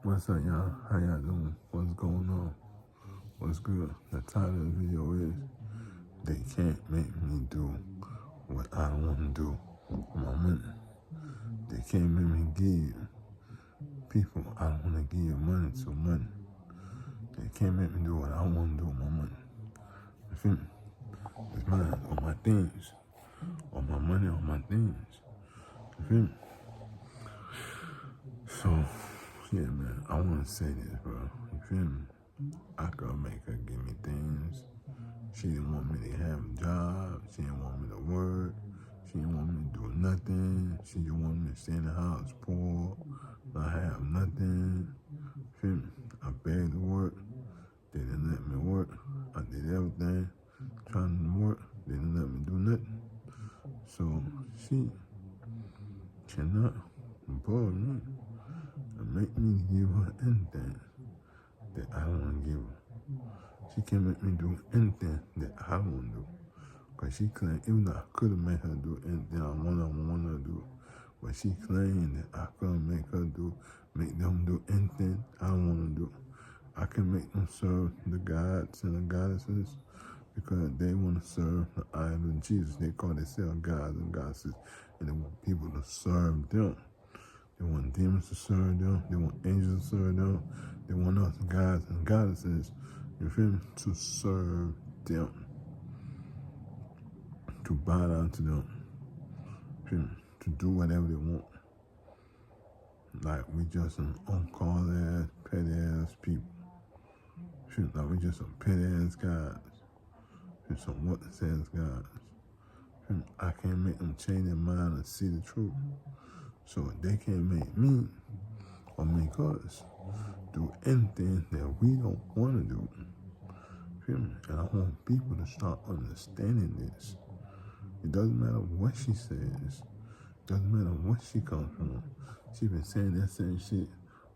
What's up, y'all? How y'all doing? What's going on? What's good? The title of the video is They Can't Make Me Do What I Want to Do with my money. They can't make me give people I don't want to give money to money. They can't make me do what I want to do with my money. You feel me? It's mine, or my things, or my money, or my things. You feel me? So, yeah, man, I want to say this, bro. You feel me? I could make her give me things. She didn't want me to have a job. She didn't want me to work. She didn't want me to do nothing. She just wanted me to stay in the house poor, not have nothing. Feel me? I begged to work. They didn't let me work. I did everything trying to work. They didn't let me do nothing. So she cannot bore me and make me give her anything that I don't want to give her. She can't make me do anything that I want to do. Because she claimed, even though I could have made her do anything I want her to do, but she claimed that I couldn't make them do anything I want to do. I can make them serve the gods and the goddesses because they want to serve the idol of Jesus. They call themselves gods and goddesses, and they want people to serve them. They want demons to serve them. They want angels to serve them. They want us gods and goddesses, you feel me, to serve them, to bow down to them, feel me, to do whatever they want. Like we just some uncalled ass, petty ass people. Feel me? Like we just some petty ass guys. Feel me? Some what says guys. Feel me? I can't make them change their mind and see the truth. So they can't make me or make us do anything that we don't want to do. Feel me? And I want people to start understanding this. It doesn't matter what she says. It doesn't matter what she comes from. She been saying that same shit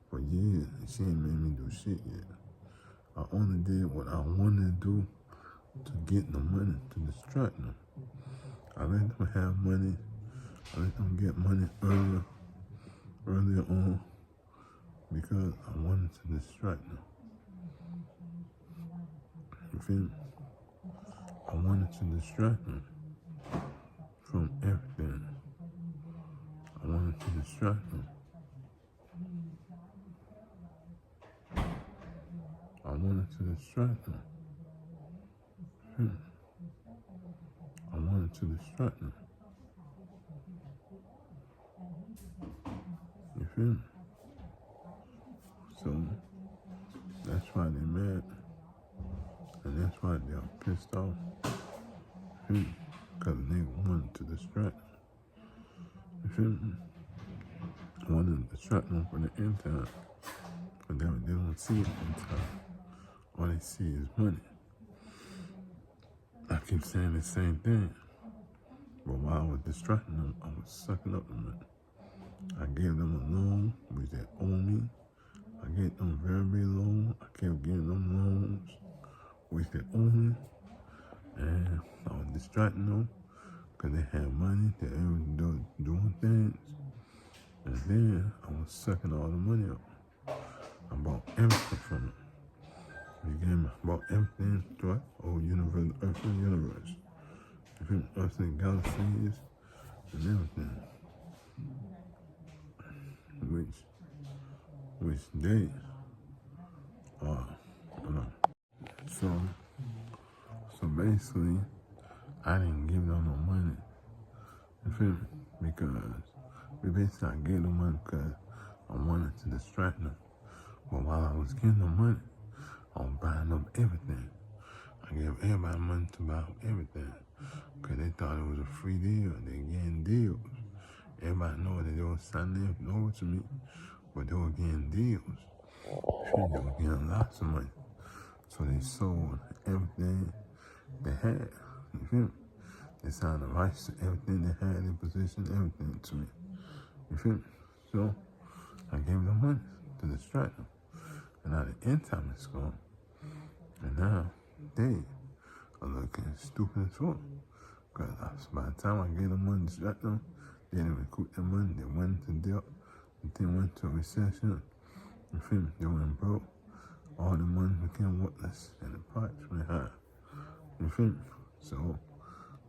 for years, and she ain't made me do shit yet. I only did what I wanted to do to get the money, to distract them. I let them have money. I let them get money earlier on because I wanted to distract them. You feel me? I wanted to distract them from everything. I wanted to distract them. I wanted to distract them. I wanted to distract them. You feel me? So that's why they're mad. And that's why they're pissed off. Because they wanted to distract them. You feel me? I wanted to distract them for the end time. But they don't see it in time. All they see is money. I keep saying the same thing. But while I was distracting them, I was sucking up the money. I gave them a loan, which they owe me. I gave them very big loan. I kept giving them loans, which they owe me. And I was distracting them because they had money. They were doing things. And then I was sucking all the money up. I bought everything from them. Again, I bought everything to our whole universe, earthly universe. Different earthly galaxies and everything. Which they are. So basically, I didn't give them no money. You feel me? Because I gave them money because I wanted to distract them. But while I was getting them money, I was buying up everything. I gave everybody money to buy up everything because they thought it was a free deal. They getting deals. Everybody know that they were signing over to me, but they were getting deals. They were getting lots of money. So they sold everything they had. You feel me? They signed the rights to everything they had in possession, everything to me. You feel me? So I gave them money to distract them. And now the end time is gone. And now they are looking stupid as fuck. Because by the time I gave them money to distract them, they didn't recoup their money. They went into debt. They went to a recession. You feel me? They went broke. All the money became worthless and the price went high. You feel me? So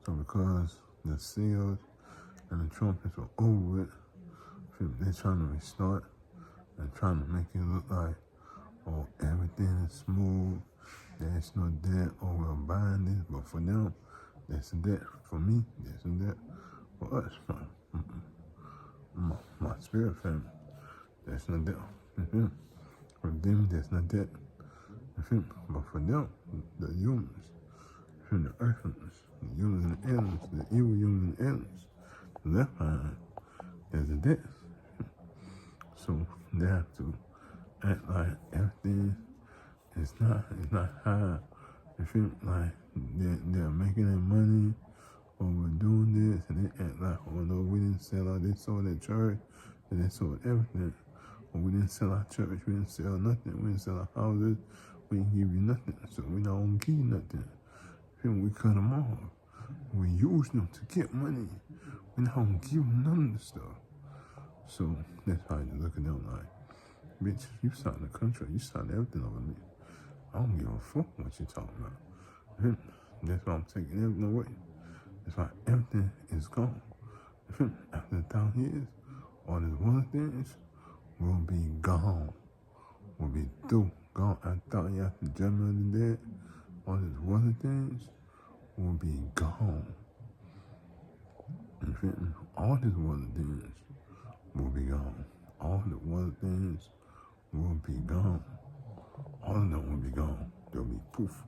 because the seals and the trumpets were over with, they're trying to restart and trying to make it look like, oh, everything is smooth, there's no debt, oh, we're buying this, but for them, there's a debt. For me, there's a debt. For us, my spirit family, there's no debt. For them, there's no debt. But for them, the humans, the earthlings, the humans and the aliens, the evil humans and aliens, left behind, there's a debt. So they have to act like everything is not high. They feel like they're making their money, or we're doing this, and they act like, oh no, we didn't sell out, they sold at church, and they sold everything. Or we didn't sell our church, we didn't sell nothing, we didn't sell our houses, we didn't give you nothing, so we're not gonna give you nothing. We cut them off. We use them to get money. We're not gonna give them none of the stuff. So that's how you look at them like, bitch, you signed the contract, you signed everything over me. I don't give a fuck what you talking about. That's why I'm taking everything away. That's why everything is gone. After 1,000 years, all these other things will be gone. Will be through. Gone. 1,000 years after the judgment of the dead, all these other things will be gone. All these other things will be gone. All the other things will be gone. All of them will be gone. They'll be poof,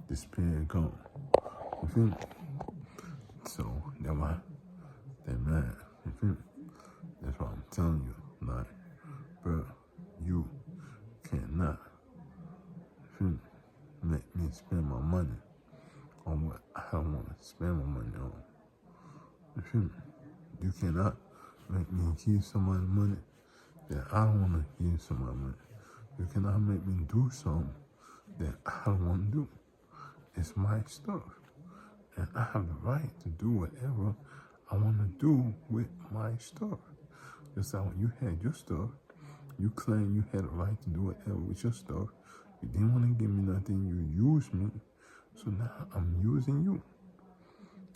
disappear and gone. You feel me? So that's why they're mad. You feel me? That's why I'm telling you, like, bro, you cannot, you feel me, make me spend my money on what I don't want to spend my money on. You feel me? You cannot make me give somebody money that I don't want to give somebody money. You cannot make me do something that I don't want to do. It's my stuff. And I have the right to do whatever I want to do with my stuff. Just like when you had your stuff, you claimed you had a right to do whatever with your stuff. You didn't want to give me nothing. You used me. So now I'm using you.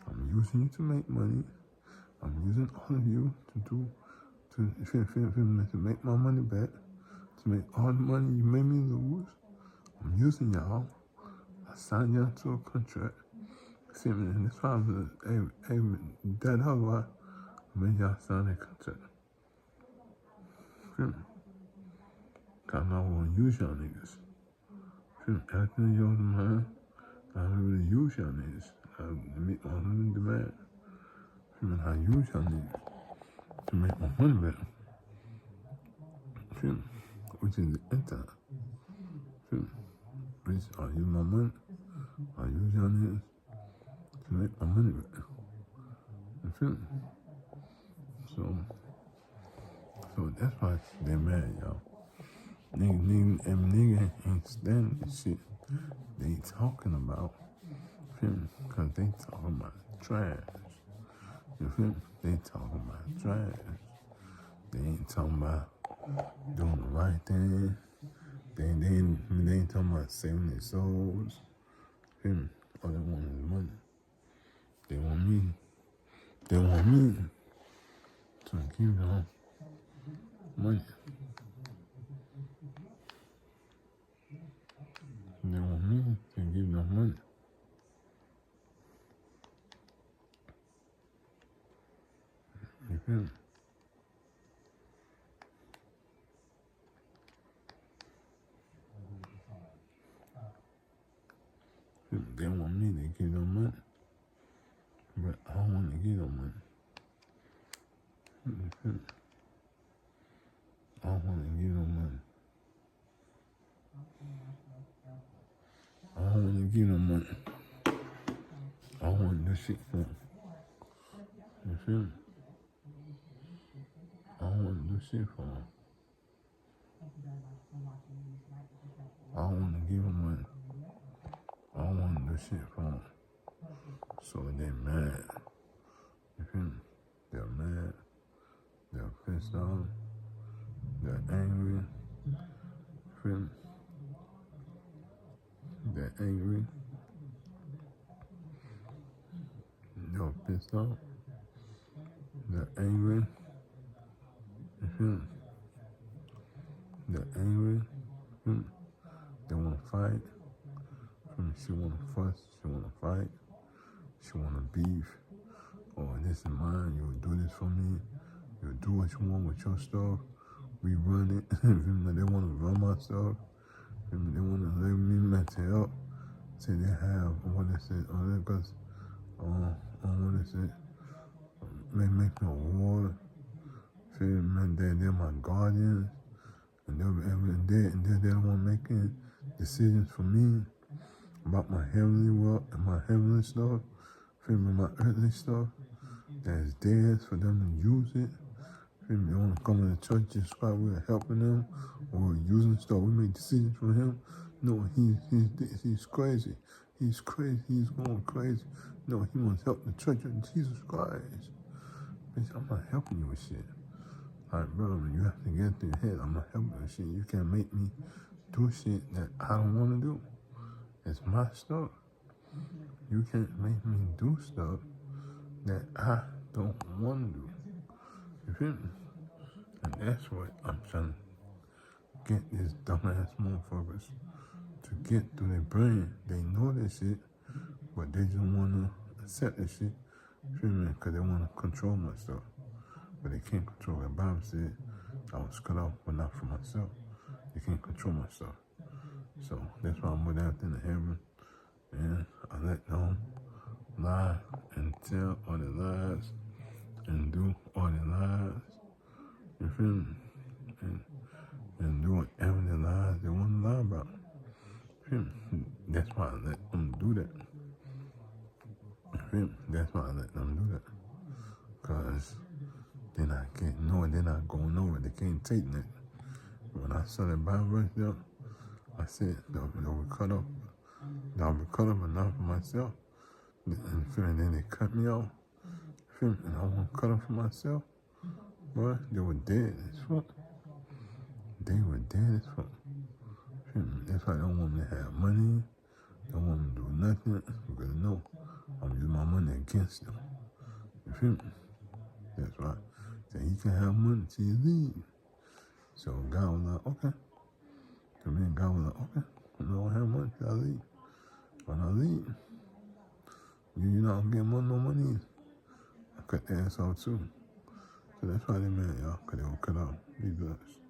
I'm using you to make money. I'm using all of you to make my money back. To make all the money you made me lose. I'm using y'all. I signed y'all to a contract. See me, and this problem is, hey, that otherwise, I made y'all sign a contract. Feel me? Cause I want to use y'all niggas. Feel me? Everything yours and mine, I don't really use y'all niggas. I meet all of them demand. Feel me? I use y'all niggas to make my money back. Feel me? Which is the internet. Feel me? Which I use my money. I use y'all niggas to make my money back. You feel me? So that's why they're mad, y'all. Nigga ain't standing the shit they talking about. Feel me? Cause they talking about trash. You feel me? They talking about trash. They ain't talking about doing the right thing. They ain't talking about saving their souls. Feel me? All they want is money. They want me to give them money. They want me to give them money. You feel me? They want me to give them money, but I don't want to give them money. You feel me? I don't want to give them money. I don't want to give them money. I want to do shit for them. You feel me? I don't want to do shit for them. I don't want to give them money. I don't want to do shit for them. So they're mad. You feel me? They're mad. They're pissed off. They're angry. feel me? They're angry, they're pissed off, they're angry, you feel me? They're angry, feel me? They want to fight, feel me? She want to fuss, she want to fight, she want to beef, or this is mine, you'll do this for me, you'll do what you want with your stuff, we run it, feel me? They want to run my stuff, feel me? They want to leave me mental up, say they have, what they say, because, what they say, they make me a war, feel me? Man, they're my guardians, and they're the one making decisions for me about my heavenly wealth and my heavenly stuff, feel me? My earthly stuff that is theirs for them to use it. Feel me? They want to come to the church just while we're helping them or using stuff. We make decisions for him. No, he's crazy. He's crazy. He's going crazy. No, he wants to help the church of Jesus Christ. Bitch, I'm not helping you with shit. Like, bro, you have to get through your head. I'm not helping you with shit. You can't make me do shit that I don't want to do. It's my stuff. You can't make me do stuff that I don't want to do. You feel me? And that's what I'm trying to get these dumbass motherfuckers to get through their brain. They know this shit, but they just want to accept this shit. You feel me? Because they want to control my stuff. But they can't control it. The Bible said I was cut off, but not for myself. They can't control my stuff. So that's why I went out into heaven and I let them lie and tell all their lies and do all their lies. You feel me? And do whatever their lies they want to lie about. You feel me? That's why I let them do that. You feel me? That's why I let them do that. Because they're not getting nowhere, they're not going nowhere, they can't take that. When I saw that Bible verse there, I said, they'll be cut off. I'll be cut off enough for myself. And then they cut me off. And I want to cut off for myself. Boy, they were dead as fuck. They were dead as fuck. That's why they don't want me to have money. They don't want me to do nothing. Because they know I'm using my money against them. You feel me? That's why. So you can have money till you leave. So God was like, okay. So me and God was like, okay. I don't have money till I leave. When I leave, you're not going to get no money. I cut their ass off too. So that's why they mad, y'all, because they were cut off. Be blessed.